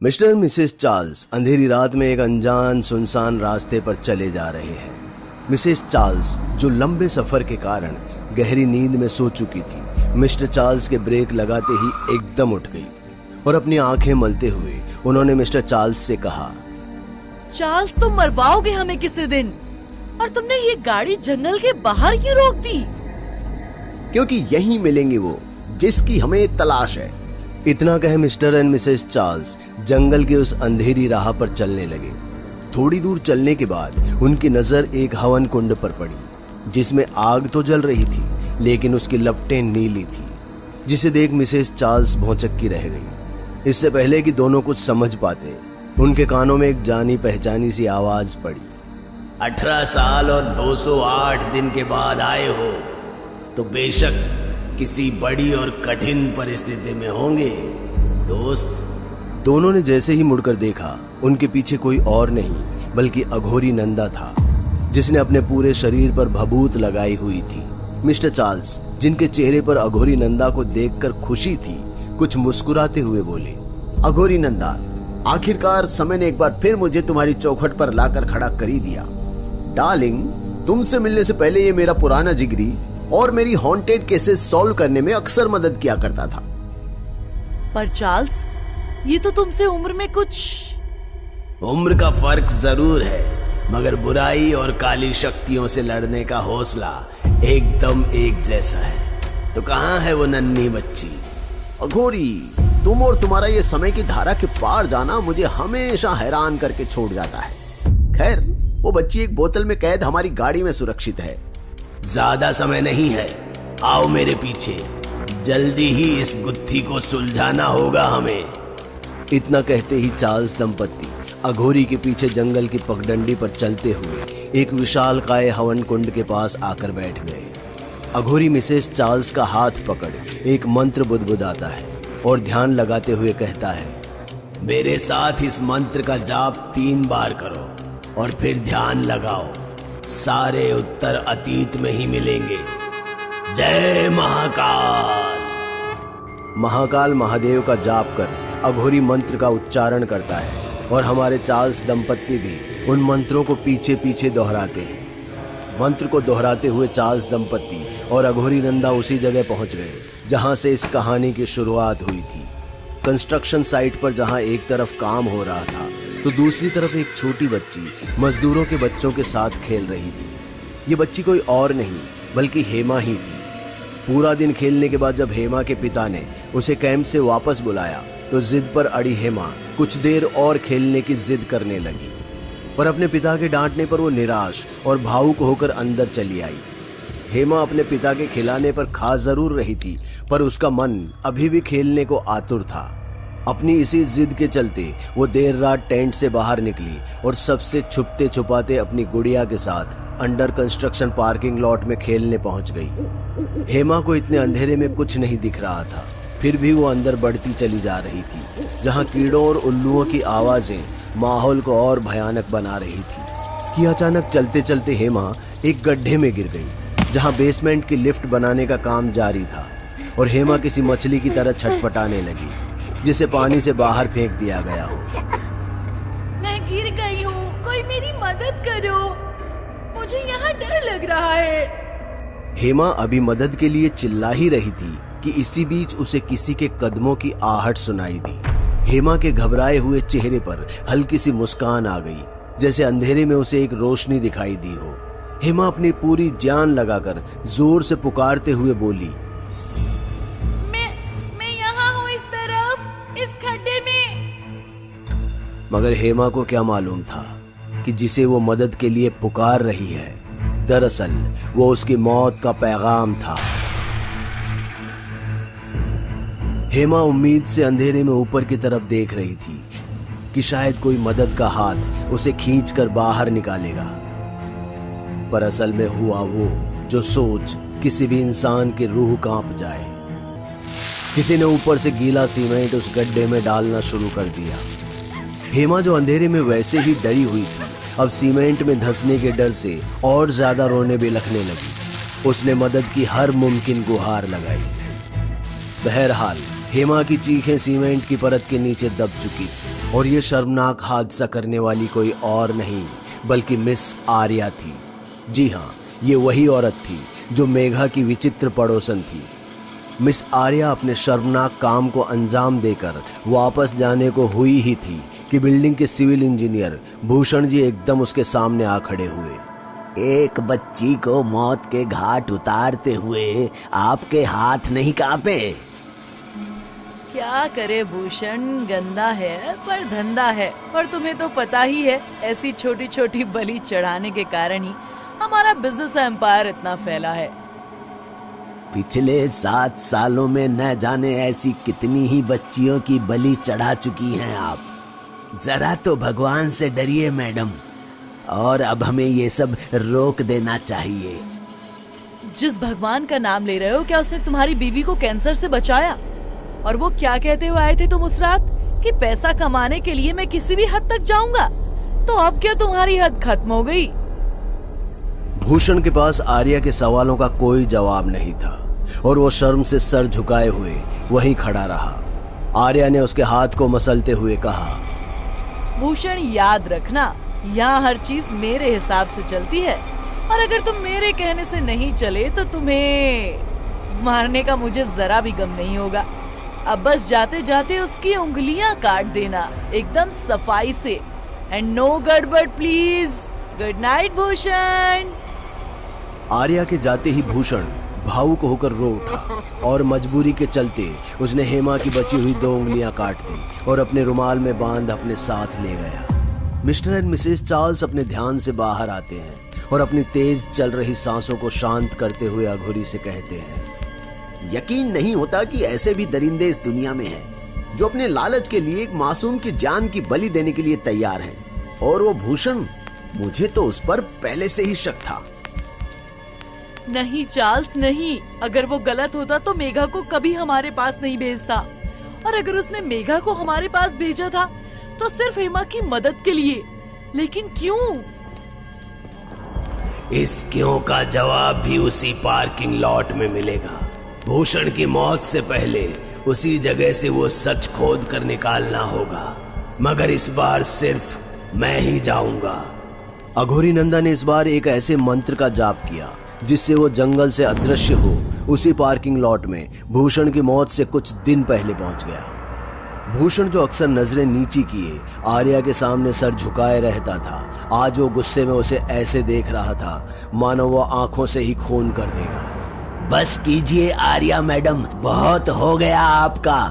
Mister और Mrs Charles अंधेरी रात में एक अनजान सुनसान रास्ते पर चले जा रहे हैं। मिसेस चार्ल्स जो लंबे सफर के कारण गहरी नींद में सो चुकी थी, मिस्टर चार्ल्स के ब्रेक लगाते ही एकदम उठ गई और अपनी आंखें मलते हुए उन्होंने मिस्टर चार्ल्स से कहा, चार्ल्स तुम मरवाओगे हमें किसी दिन, और तुमने ये गाड़ी जंगल के बाहर क्यों रोक दी? क्योंकि यहीं मिलेंगे वो जिसकी हमें तलाश है। इतना कहे मिस्टर एंड मिसेस चार्ल्स जंगल की उस अंधेरी राह पर चलने लगे। थोड़ी दूर चलने के बाद उनकी नजर एक हवन कुंड पर पड़ी जिसमें आग तो जल रही थी लेकिन उसकी लपटें नीली थी, जिसे देख मिसेस चार्ल्स भौचक्की रह गई। इससे पहले कि दोनों कुछ समझ पाते, उनके कानों में एक जानी पहचानी सी आवाज पड़ी। 18 साल और 208 दिन के बाद आए हो तो बेशक किसी बड़ी और कठिन परिस्थिति में होंगे दोस्त। दोनों ने जैसे ही मुड़कर देखा, उनके पीछे कोई और नहीं बल्कि अघोरी नंदा था, जिसने अपने पूरे शरीर पर भभूत लगाई हुई थी। मिस्टर चार्ल्स, जिनके चेहरे पर अघोरी नंदा को देखकर खुशी थी, कुछ मुस्कुराते हुए बोले, अघोरी नंदा, आखिरकार समय ने एक बार फिर मुझे तुम्हारी चौखट पर लाकर खड़ा कर ही दिया। डार्लिंग, तुमसे मिलने से पहले ये मेरा पुराना जिगरी और मेरी हॉन्टेड केसेस सॉल्व करने में अक्सर मदद किया करता था। पर चार्ल्स, ये तो तुमसे उम्र में कुछ उम्र का फर्क जरूर है, मगर बुराई और काली शक्तियों से लड़ने का हौसला एकदम एक जैसा है। तो कहाँ है वो नन्ही बच्ची? अघोरी, तुम और तुम्हारा ये समय की धारा के पार जाना मुझे हमेशा हैरान करके छोड़ जाता है। खैर, वो बच्ची एक बोतल में कैद हमारी गाड़ी में सुरक्षित है। ज्यादा समय नहीं है, आओ मेरे पीछे, जल्दी ही इस गुत्थी को सुलझाना होगा हमें। इतना कहते ही चार्ल्स दंपत्ति अघोरी के पीछे जंगल की पगडंडी पर चलते हुए एक विशालकाय हवन कुंड के पास आकर बैठ गए। अघोरी मिसेस चार्ल्स का हाथ पकड़ एक मंत्र बुदबुदाता है और ध्यान लगाते हुए कहता है, मेरे साथ इस मंत्र का जाप 3 बार करो और फिर ध्यान लगाओ, सारे उत्तर अतीत में ही मिलेंगे। जय महाकाल। महाकाल महादेव का जाप कर अघोरी मंत्र का उच्चारण करता है और हमारे चार्ल्स दंपत्ति भी उन मंत्रों को पीछे पीछे दोहराते हैं। मंत्र को दोहराते हुए चार्ल्स दंपत्ति और अघोरी नंदा उसी जगह पहुंच गए जहां से इस कहानी की शुरुआत हुई थी। कंस्ट्रक्शन साइट पर जहां एक तरफ काम हो रहा था तो दूसरी तरफ एक छोटी बच्ची मजदूरों के बच्चों के साथ खेल रही थी। ये बच्ची कोई और नहीं बल्कि हेमा ही थी। पूरा दिन खेलने के बाद जब हेमा के पिता ने उसे कैंप से वापस बुलाया तो जिद पर अड़ी हेमा कुछ देर और खेलने की जिद करने लगी, पर अपने पिता के डांटने पर वो निराश और भावुक होकर अंदर चली आई। हेमा अपने पिता के खिलाने पर खा जरूर रही थी, पर उसका मन अभी भी खेलने को आतुर था। अपनी इसी जिद के चलते वो देर रात टेंट से बाहर निकली और सबसे छुपते छुपाते अपनी गुड़िया के साथ अंडर कंस्ट्रक्शन पार्किंग लॉट में खेलने पहुंच गई। हेमा को इतने अंधेरे में कुछ नहीं दिख रहा था, फिर भी वो अंदर बढ़ती चली जा रही थी, जहां कीड़ों और उल्लुओं की आवाजें माहौल को और भयानक बना रही थी कि अचानक चलते चलते हेमा एक गड्ढे में गिर गई, जहां बेसमेंट की लिफ्ट बनाने का काम जारी था और हेमा किसी मछली की तरह छटपटाने लगी जिसे पानी से बाहर फेंक दिया गया हो। मैं गिर गई हूँ, कोई मेरी मदद करो, मुझे यहाँ डर लग रहा है। हेमा अभी मदद के लिए चिल्ला ही रही थी कि इसी बीच उसे किसी के कदमों की आहट सुनाई दी। हेमा के घबराए हुए चेहरे पर हल्की सी मुस्कान आ गई, जैसे अंधेरे में उसे एक रोशनी दिखाई दी हो। हेमा अपनी पूरी जान लगाकर जोर से पुकारते हुए बोली, मैं यहाँ हूँ, इस तरफ, इस खड्डे में। मगर हेमा को क्या मालूम था कि जिसे वो मदद के लिए पुकार रही है, दरअसल वो उसकी मौत का पैगाम था। हेमा उम्मीद से अंधेरे में ऊपर की तरफ देख रही थी कि शायद कोई मदद का हाथ उसे खींचकर बाहर निकालेगा, पर असल में हुआ वो जो सोच किसी भी इंसान की रूह कांप जाए। किसी ने ऊपर से गीला सीमेंट उस गड्ढे में डालना शुरू कर दिया। हेमा जो अंधेरे में वैसे ही डरी हुई थी, अब सीमेंट में धंसने के डर से और ज्यादा रोने बिलखने लगी। उसने मदद की हर मुमकिन गुहार लगाई। बहरहाल हेमा की चीखें सीमेंट की परत के नीचे दब चुकी थी। और ये शर्मनाक हादसा करने वाली कोई और नहीं बल्कि मिस आर्या थी। जी हाँ, ये वही औरत थी जो मेघा की विचित्र पड़ोसन थी। मिस आर्या अपने शर्मनाक काम को अंजाम देकर वापस जाने को हुई ही थी कि बिल्डिंग के सिविल इंजीनियर भूषण जी एकदम उसके सामने आ खड़े हुए। एक बच्ची को मौत के घाट उतारते हुए आपके हाथ नहीं कांपे? क्या करे भूषण, गंदा है पर धंधा है। और तुम्हें तो पता ही है, ऐसी छोटी छोटी बलि चढ़ाने के कारण ही हमारा बिजनेस एम्पायर इतना फैला है। पिछले 7 सालों में न जाने ऐसी कितनी ही बच्चियों की बलि चढ़ा चुकी हैं आप। जरा तो भगवान से डरिए मैडम, और अब हमें ये सब रोक देना चाहिए। जिस भगवान का नाम ले रहे हो, क्या उसने तुम्हारी बीवी को कैंसर से बचाया? और वो क्या कहते हुए आए थे तुम उस रात कि पैसा कमाने के लिए मैं किसी भी हद तक जाऊंगा? तो अब क्या तुम्हारी हद खत्म हो गई? भूषण के पास आर्या के सवालों का कोई जवाब नहीं था और वो शर्म से सर झुकाए हुए वहीं खड़ा रहा। आर्या ने उसके हाथ को मसलते हुए कहा, भूषण याद रखना, यहाँ हर चीज मेरे हिसाब से चलती है, और अगर तुम मेरे कहने से नहीं चले तो तुम्हें मारने का मुझे जरा भी गम नहीं होगा। अब बस जाते जाते उसकी उंगलियां काट देना, एकदम सफाई से। एंड नो गड़बड़ please. Good night Bhushan. Arya के जाते ही भूषण भावुक होकर रो उठा और मजबूरी के चलते उसने हेमा की बची हुई 2 उंगलियां काट दी और अपने रुमाल में बांध अपने साथ ले गया। मिस्टर एंड मिसेस चार्ल्स अपने ध्यान से बाहर आते हैं और अपनी तेज चल रही सांसों को शांत करते हुए अघोरी से कहते हैं, यकीन नहीं होता कि ऐसे भी दरिंदे इस दुनिया में हैं जो अपने लालच के लिए एक मासूम की जान की बलि देने के लिए तैयार हैं। और वो भूषण, मुझे तो उस पर पहले से ही शक था। नहीं चार्ल्स नहीं, अगर वो गलत होता तो मेघा को कभी हमारे पास नहीं भेजता। और अगर उसने मेघा को हमारे पास भेजा था तो सिर्फ हेमा की मदद के लिए। लेकिन क्यों? इस क्यों का जवाब भी उसी पार्किंग लॉट में मिलेगा। भूषण की मौत से पहले उसी जगह से वो सच खोद कर निकालना होगा, मगर इस बार सिर्फ मैं ही जाऊंगा। अघोरी नंदा ने इस बार एक ऐसे मंत्र का जाप किया जिससे वो जंगल से अदृश्य हो उसी पार्किंग लॉट में भूषण की मौत से कुछ दिन पहले पहुंच गया। भूषण, जो अक्सर नजरें नीची किए आर्या के सामने सर झुकाए रहता था, आज वो गुस्से में उसे ऐसे देख रहा था मानो वो आंखों से ही खून कर देगा। बस कीजिए आर्या मैडम, बहुत हो गया आपका।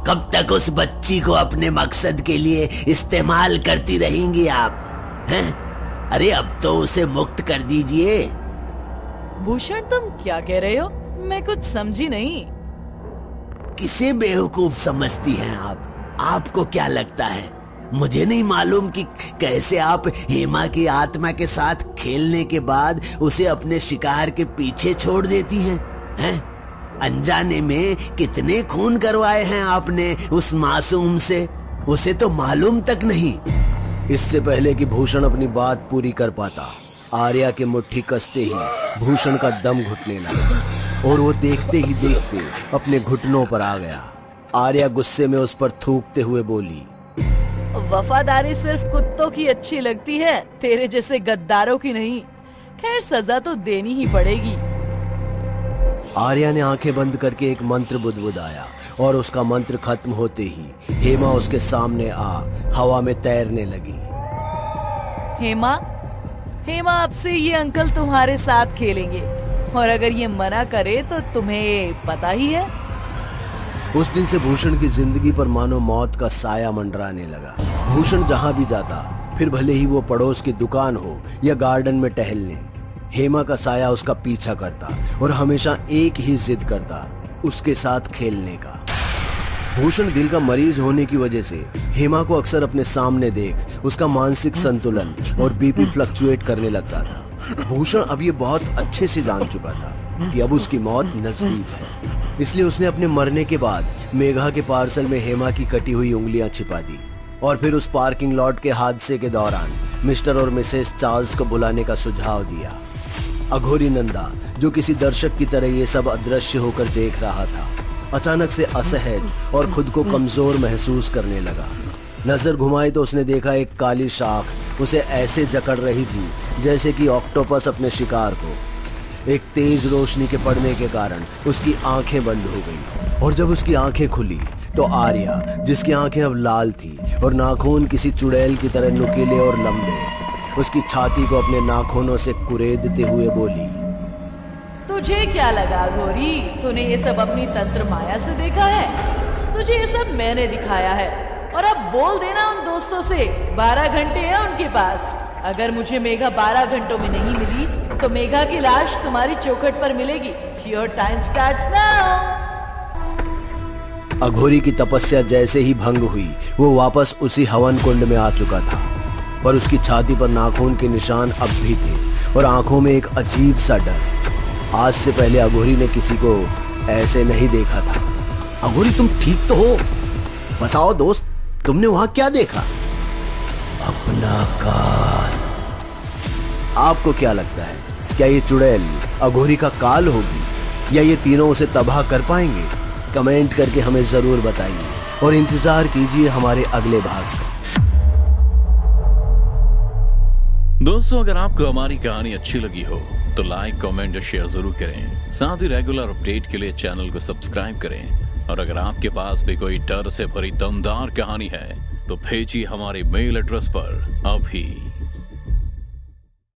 कब तक उस बच्ची को अपने मकसद के लिए इस्तेमाल करती रहेंगी आप, हैं? अरे अब तो उसे मुक्त कर दीजिए। भूषण, तुम क्या कह रहे हो? मैं कुछ समझी नहीं। किसे बेवकूफ समझती हैं आप? आपको क्या लगता है मुझे नहीं मालूम कि कैसे आप हेमा की आत्मा के साथ खेलने के बाद उसे अपने शिकार के पीछे छोड़ देती हैं? अनजाने में कितने खून करवाए हैं आपने उस मासूम से, उसे तो मालूम तक नहीं। इससे पहले कि भूषण अपनी बात पूरी कर पाता, आर्या के मुट्ठी कसते ही भूषण का दम घुटने लगा और वो देखते ही देखते अपने घुटनों पर आ गया। आर्या गुस्से में उस पर थूकते हुए बोली, वफादारी सिर्फ कुत्तों की अच्छी लगती है, तेरे जैसे गद्दारों की नहीं। खैर, सजा तो देनी ही पड़ेगी। आर्या ने आंखें बंद करके एक मंत्र बुदबुदाया और उसका मंत्र खत्म होते ही हेमा उसके सामने आ हवा में तैरने लगी। हेमा, अब से ये अंकल तुम्हारे साथ खेलेंगे, और अगर ये मना करे तो तुम्हें पता ही है। उस दिन से भूषण की जिंदगी पर मानो मौत का साया मंडराने लगा। भूषण जहां भी जाता, फिर भले ही वो पड़ोस की दुकान हो या गार्डन में टहलने, हेमा का साया उसका पीछा करता और हमेशा एक ही जिद करता, उसके साथ खेलने का। भूषण दिल का मरीज होने की वजह से हेमा को अक्सर अपने सामने देख उसका मानसिक संतुलन और बीपी फ्लक्चुएट करने लगता था। भूषण अब ये बहुत अच्छे से जान चुका था कि अब उसकी मौत नजदीक है, इसलिए उसने अपने मरने के बाद मेघा के पार्सल में हेमा की कटी हुई उंगलियां छिपा दी और फिर उस पार्किंग लॉट के हादसे के दौरान मिस्टर और मिसेस चार्ल्स को बुलाने का सुझाव दिया। अघोरी नंदा, जो किसी दर्शक की तरह ये सब अदृश्य होकर देख रहा था, अचानक से असहज और खुद को कमजोर महसूस करने लगा। नजर घुमाई तो उसने देखा एक काली शाख उसे ऐसे जकड़ रही थी जैसे कि ऑक्टोपस अपने शिकार को। एक तेज रोशनी के पड़ने के कारण उसकी आंखें बंद हो गई और जब उसकी आंखें खुली तो आर्या, जिसकी आंखें अब लाल थी और नाखून किसी चुड़ैल की तरह नुकीले और लंबे, उसकी छाती को अपने नाखूनों से कुरेदते हुए बोली, तुझे क्या लगा घोरी? तूने ये सब अपनी तंत्र माया से देखा है? तुझे ये सब मैंने दिखाया है। और अब बोल देना उन दोस्तों से, 12 घंटे है उनके पास। अगर मुझे मेघा 12 घंटों में नहीं मिली तो मेघा की लाश तुम्हारी चौखट पर मिलेगी। Your time starts now. अघोरी की तपस्या जैसे ही भंग हुई वो वापस उसी हवन कुंड में आ चुका था, पर उसकी छाती पर नाखून के निशान अब भी थे और आंखों में एक अजीब सा डर। आज से पहले अघोरी ने किसी को ऐसे नहीं देखा था। अघोरी, तुम ठीक तो हो? बताओ दोस्त, तुमने वहां क्या देखा? अपना काल। आपको क्या लगता है, क्या ये चुड़ैल अघोरी का काल होगी या ये तीनों उसे तबाह कर पाएंगे? कमेंट करके हमें जरूर बताइए और इंतजार कीजिए हमारे अगले भाग का। दोस्तों, अगर आपको हमारी कहानी अच्छी लगी हो तो लाइक, कमेंट और शेयर जरूर करें। साथ ही रेगुलर अपडेट के लिए चैनल को सब्सक्राइब करें। और अगर आपके पास भी कोई डर से भरी दमदार कहानी है तो भेजिए हमारे मेल एड्रेस पर अभी।